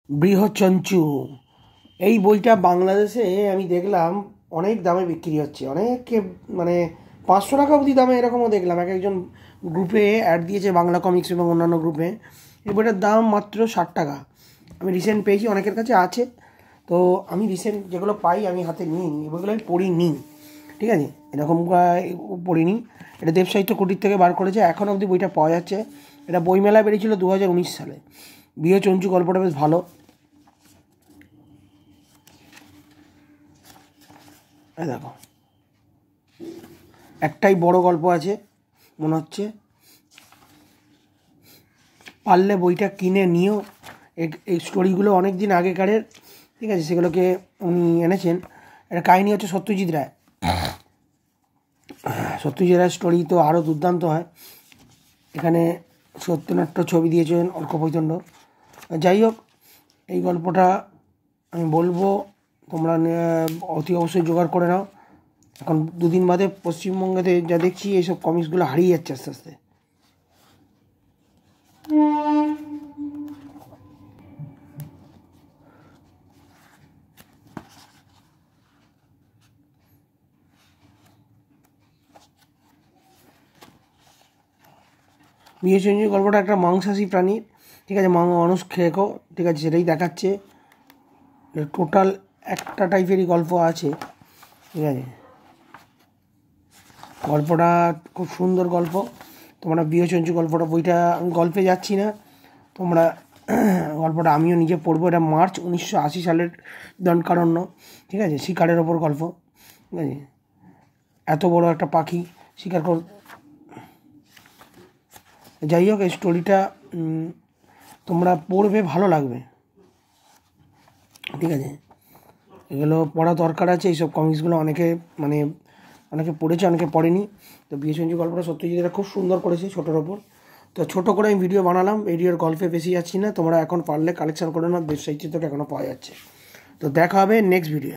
বৃহচঞ্চু এই বইটা বাংলাদেশে আমি দেখলাম অনেক দামে বিক্রি হচ্ছে, অনেকে মানে 500 টাকা অবধি দামে এরকমও দেখলাম। এক একজন গ্রুপে অ্যাড দিয়েছে, বাংলা কমিক্স এবং অন্যান্য গ্রুপে। এই বইটার দাম মাত্র 60 টাকা। আমি রিসেন্ট পেয়েছি, অনেকের কাছে আছে, তো আমি রিসেন্ট যেগুলো পাই আমি হাতে নিই, এই বইগুলো আমি পড়িনি, ঠিক আছে, এরকম পড়িনি। এটা দেব সাহিত্য কুটির থেকে বার করেছে, এখন অবধি বইটা পাওয়া যাচ্ছে। এটা বইমেলা বেরিয়েছিল 2019 সালে। বৃহচঞ্চু গল্পটা বেশ ভালো। দেখো, একটাই বড় গল্প আছে মনে হচ্ছে, পারলে বইটা কিনে নিও। এই স্টোরিগুলো অনেক দিন আগেকারের, ঠিক আছে, সেগুলোকে উনি এনেছেন। এটা কাহিনী হচ্ছে সত্যজিৎ রায়। সত্যজিৎ রায়ের স্টোরি তো আরও দুর্দান্ত হয়। এখানে সত্যনাট্য ছবি দিয়েছেন অর্ক পৈতণ্ড। যাই হোক, এই গল্পটা আমি বলবো, তোমরা অতি অবশ্যই জোগাড় করে নাও। এখন দুদিন বাদে পশ্চিমবঙ্গেতে যা দেখছি, এইসব কমিক্সগুলো হারিয়ে যাচ্ছে আস্তে আস্তে। বৃহচঞ্চু গল্পটা একটা মাংসাশী প্রাণী, ঠিক আছে, মানুষ খেয়েকো, ঠিক আছে, সেটাই দেখাচ্ছে। টোটাল একটা টাইপেরই গল্প আছে, ঠিক আছে। গল্পটা খুব সুন্দর গল্প। তোমরা বৃহচঞ্চু গল্পটা, বইটা আমি গল্পে যাচ্ছি না, তোমরা গল্পটা আমিও নিজে পড়বো। এটা মার্চ 1980 সালের দণ্ডকারণ্য, ঠিক আছে, শিকারের ওপর গল্প, ঠিক আছে। এত বড় একটা পাখি শিকার কর। যাই হোক, এই স্টোরিটা তোমরা পড়বে, ভালো লাগবে, ঠিক আছে। এগুলো পড়া দরকার আছে, এইসব কমিক্সগুলো অনেকে পড়েছে, অনেকে পড়েনি। তো বৃহচঞ্চু গল্পটা সত্যজিৎ রায় খুব সুন্দর করেছে, ছোটোর ওপর। তো ছোটো করে আমি ভিডিও বানালাম, ভিডিওর গল্পে বেশি যাচ্ছি না। তোমরা এখন পারলে কালেকশন করে নাও, দেব সাহিত্য থেকে এখনও পাওয়া যাচ্ছে। তো দেখা হবে নেক্সট ভিডিও।